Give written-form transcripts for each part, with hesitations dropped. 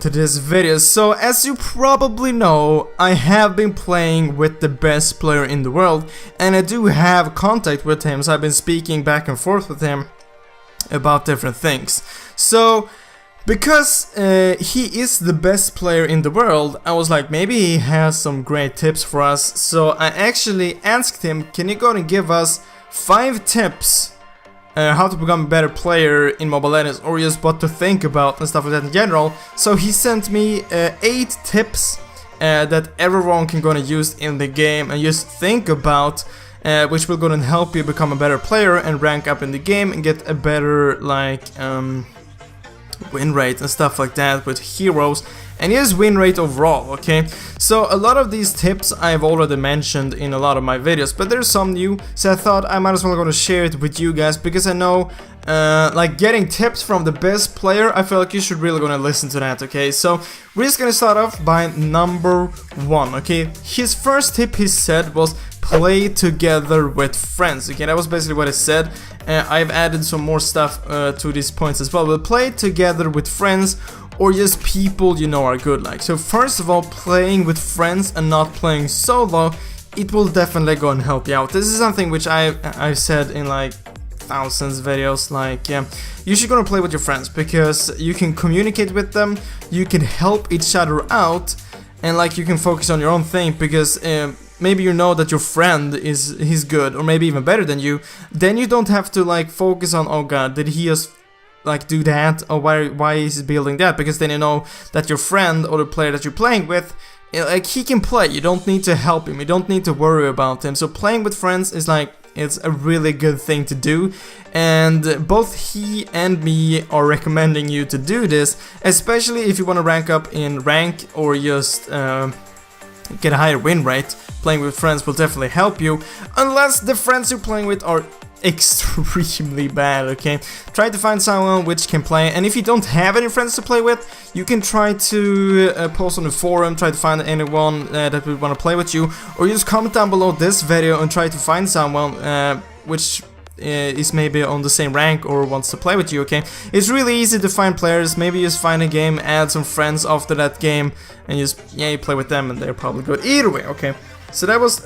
To this video. So as you probably know, I have been playing with the best player in the world, and I do have contact with him, so I've been speaking back and forth with him about different things. So because he is the best player in the world, I was like, maybe he has some great tips for us. So I actually asked him, can you go and give us 5 tips how to become a better player in Mobile Legends, or just what to think about and stuff like that in general. So he sent me 8 tips that everyone can gonna use in the game and just think about, which will gonna help you become a better player and rank up in the game and get a better win rate and stuff like that with heroes, and his win rate overall, okay? So a lot of these tips I've already mentioned in a lot of my videos, but there's some new, so I thought I might as well gonna share it with you guys, because I know like getting tips from the best player, I feel like you should really gonna listen to that, okay? So we're just gonna start off by number 1, okay? His first tip he said was play together with friends, okay? That was basically what he said. I've added some more stuff to these points as well, but play together with friends or just people you know are good. Like, so first of all, playing with friends and not playing solo, it will definitely go and help you out. This is something which I've said in like thousands of videos, like, yeah, you should go and play with your friends, because you can communicate with them, you can help each other out, and like you can focus on your own thing, because maybe you know that your friend he's good, or maybe even better than you, then you don't have to like focus on, oh god, did he just like do that, or why is he building that, because then you know that your friend or the player that you're playing with, like, he can play, you don't need to help him, you don't need to worry about him. So playing with friends is like, it's a really good thing to do, and both he and me are recommending you to do this, especially if you want to rank up in rank or just get a higher win rate. Playing with friends will definitely help you, unless the friends you're playing with are extremely bad, okay? Try to find someone which can play, and if you don't have any friends to play with, you can try to post on the forum, try to find anyone that would want to play with you, or just comment down below this video and try to find someone which is maybe on the same rank or wants to play with you, okay? It's really easy to find players. Maybe just find a game, add some friends after that game, and just, yeah, you play with them and they're probably good either way, okay? So that was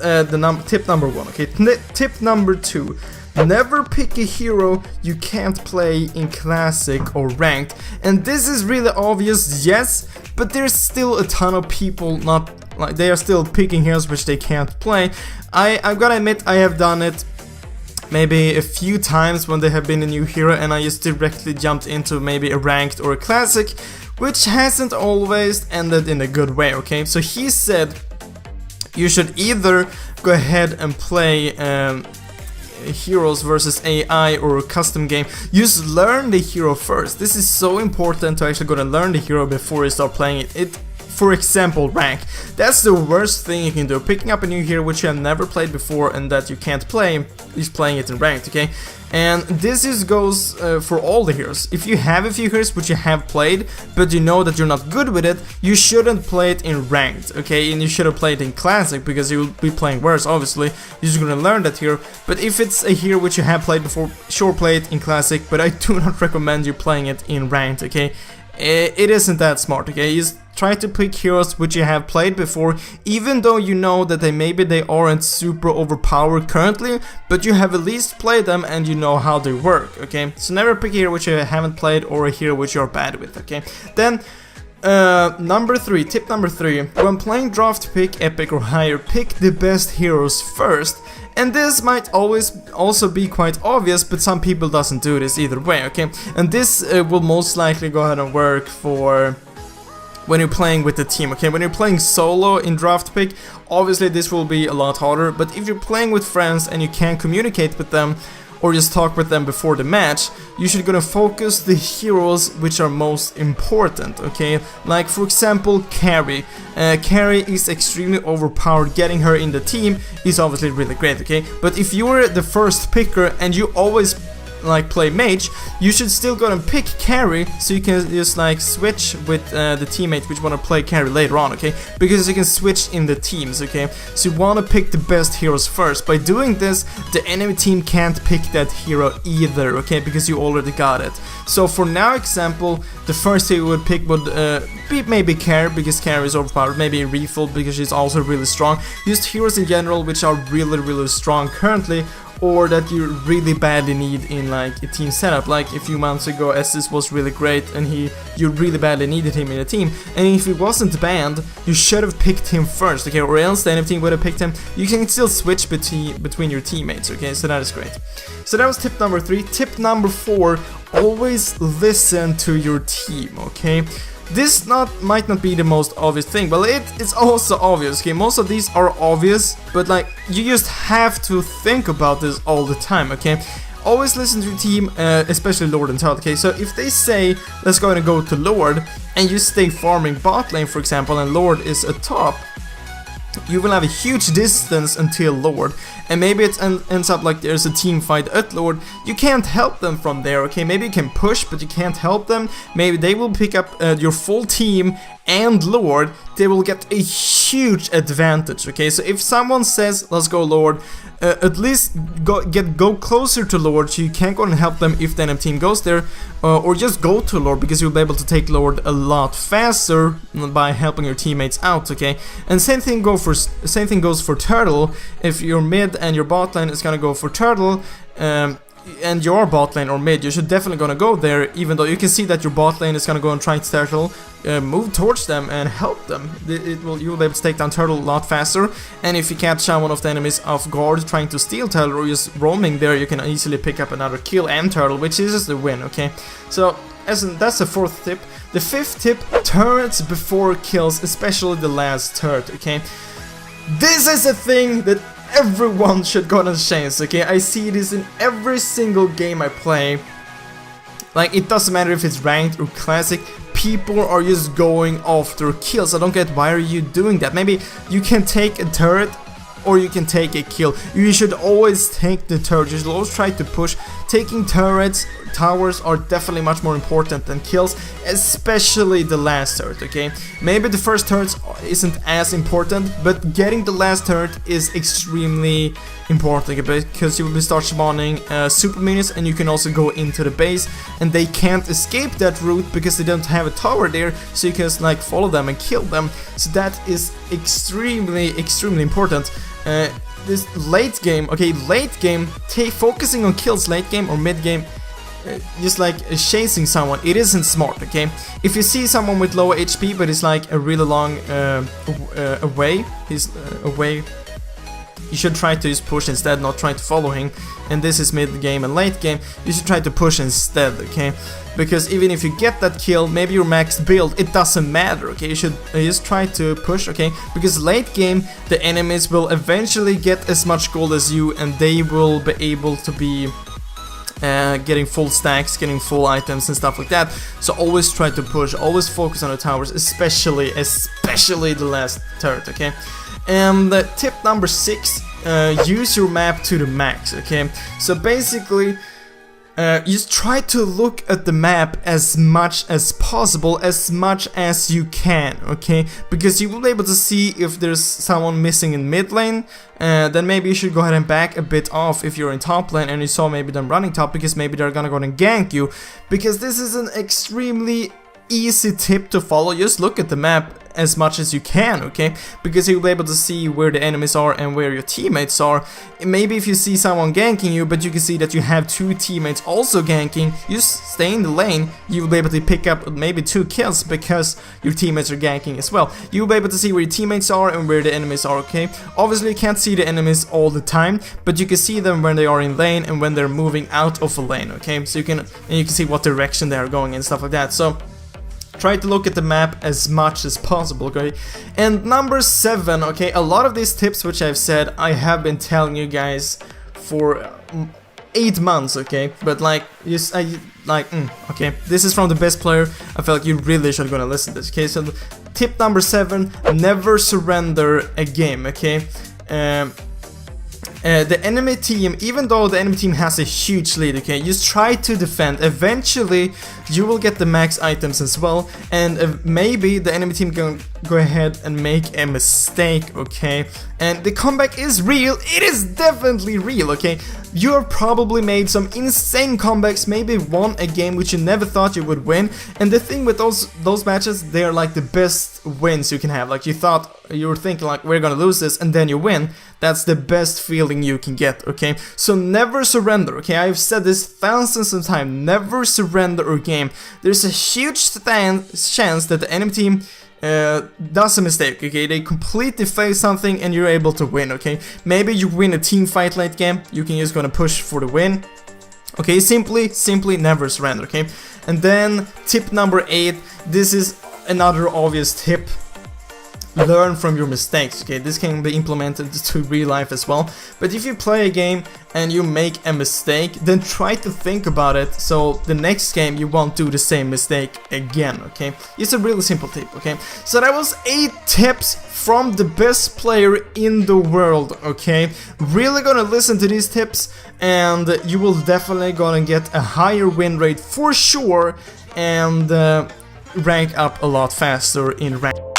tip number 1, okay? Tip number 2. Never pick a hero you can't play in Classic or Ranked. And this is really obvious, yes, but there's still a ton of people not, like, they are still picking heroes which they can't play. I'm gonna admit I have done it maybe a few times when there have been a new hero and I just directly jumped into maybe a Ranked or a Classic, which hasn't always ended in a good way, okay? So he said you should either go ahead and play heroes versus AI or a custom game. Just learn the hero first. This is so important to actually go and learn the hero before you start playing it. For example, rank. That's the worst thing you can do. Picking up a new hero which you have never played before and that you can't play, is playing it in ranked, okay? And this just goes for all the heroes. If you have a few heroes which you have played, but you know that you're not good with it, you shouldn't play it in ranked, okay? And you shouldn't play it in classic, because you'll be playing worse, obviously. You're just gonna learn that hero. But if it's a hero which you have played before, sure, play it in classic, but I do not recommend you playing it in ranked, okay? It isn't that smart, okay? Just try to pick heroes which you have played before, even though you know that maybe they aren't super overpowered currently, but you have at least played them and you know how they work, okay? So never pick a hero which you haven't played or a hero which you're bad with, okay? Then number 3, tip number 3, when playing draft pick, epic or higher, pick the best heroes first. And this might always also be quite obvious, but some people doesn't do this either way, okay? And this will most likely go ahead and work for when you're playing with the team, okay? When you're playing solo in draft pick, obviously this will be a lot harder, but if you're playing with friends and you can communicate with them or just talk with them before the match, you should gonna focus the heroes which are most important, okay? Like, for example, Carry. Carry is extremely overpowered. Getting her in the team is obviously really great, okay? But if you're the first picker and you always like play mage, you should still go and pick carry, so you can just like switch with the teammate which want to play carry later on, okay? Because you can switch in the teams, okay? So you want to pick the best heroes first. By doing this, the enemy team can't pick that hero either, okay? Because you already got it. So for now example, the first hero you would pick would be maybe Carry, because Carry is overpowered, maybe Refill because she's also really strong. Just heroes in general which are really strong currently, or that you really badly need in like a team setup. Like a few months ago, Estus was really great and you really badly needed him in a team, and if he wasn't banned, you should have picked him first, okay? Or else the enemy team would have picked him. You can still switch between your teammates, okay? So that is great. So that was tip number 3. Tip number 4, always listen to your team, okay? This might not be the most obvious thing, but it's also obvious, okay? Most of these are obvious, but like, you just have to think about this all the time, okay? Always listen to your team, especially Lord and Turtle, okay? So if they say, let's go and go to Lord, and you stay farming bot lane, for example, and Lord is a top, you will have a huge distance until Lord, and maybe it ends up like there's a team fight at Lord. You can't help them from there, okay? Maybe you can push, but you can't help them. Maybe they will pick up your full team and Lord. They will get a huge advantage, okay? So if someone says, let's go Lord, at least go closer to Lord, so you can't go and help them if the enemy team goes there, or just go to Lord, because you'll be able to take Lord a lot faster by helping your teammates out, okay? And same thing goes for Turtle. If your mid and your bot lane is gonna go for Turtle, and your bot lane or mid, you should definitely gonna go there, even though you can see that your bot lane is gonna go and try to Turtle, move towards them and help them. You will be able to take down Turtle a lot faster, and if you catch one of the enemies off guard trying to steal Turtle or just roaming there, you can easily pick up another kill and Turtle, which is the win, okay? So that's the 4th tip. The 5th tip, turrets before kills, especially the last turret, okay? This is a thing that everyone should go on a chance, okay? I see this in every single game I play. Like, it doesn't matter if it's ranked or classic, people are just going after kills. I don't get, why are you doing that? Maybe you can take a turret or you can take a kill. You should always take the turret. You should always try to push. Taking turrets, towers are definitely much more important than kills, especially the last turret, okay? Maybe the first turret isn't as important, but getting the last turret is extremely important, okay? Because you will start spawning super minions, and you can also go into the base, and they can't escape that route because they don't have a tower there, so you can like follow them and kill them. So that is extremely important. This late game, okay, late game, focusing on kills late game or mid game, just like chasing someone, it isn't smart, okay? If you see someone with low HP but it's like a really long away, you should try to just push instead, not try to follow him. And this is mid game and late game, you should try to push instead, okay? Because even if you get that kill, maybe your max build, it doesn't matter, okay? You should just try to push, okay? Because late game, the enemies will eventually get as much gold as you, and they will be able to be getting full stacks, getting full items and stuff like that. So always try to push, always focus on the towers, especially the last turret, okay? And tip number 6, use your map to the max, okay? So basically, just try to look at the map as much as possible, as much as you can, okay? Because you will be able to see if there's someone missing in mid lane, then maybe you should go ahead and back a bit off if you're in top lane and you saw maybe them running top, because maybe they're gonna go and gank you. Because this is an extremely easy tip to follow. Just look at the map as much as you can, okay? Because you'll be able to see where the enemies are and where your teammates are. Maybe if you see someone ganking you, but you can see that you have 2 teammates also ganking, you stay in the lane, you'll be able to pick up maybe 2 kills because your teammates are ganking as well. You'll be able to see where your teammates are and where the enemies are, okay? Obviously you can't see the enemies all the time, but you can see them when they are in lane and when they're moving out of a lane, okay? So you can see what direction they are going and stuff like that. So try to look at the map as much as possible, okay? And number 7, okay, a lot of these tips which I've said, I have been telling you guys for 8 months, okay? But like, okay, this is from the best player. I feel like you really should gonna listen to this, okay? So tip number 7, never surrender a game, okay? the enemy team, even though the enemy team has a huge lead, okay, just try to defend. Eventually you will get the max items as well, and maybe the enemy team can go ahead and make a mistake, okay? And the comeback is real. It is definitely real, okay? You have probably made some insane comebacks, maybe won a game which you never thought you would win. And the thing with those matches, they are like the best wins you can have. Like you were thinking like, we're gonna lose this, and then you win. That's the best feeling you can get, okay? So never surrender, okay? I've said this thousands of times. Never surrender a game. There's a huge chance that the enemy team does a mistake, okay? They completely fail something and you're able to win, okay? Maybe you win a team fight late game, you can just gonna push for the win. Okay, simply never surrender, okay? And then tip number 8, this is another obvious tip. Learn from your mistakes, okay? This can be implemented to real life as well. But if you play a game and you make a mistake, then try to think about it so the next game you won't do the same mistake again, okay? It's a really simple tip, okay? So that was 8 tips from the best player in the world, okay? Really gonna listen to these tips and you will definitely gonna get a higher win rate for sure, and rank up a lot faster in rank.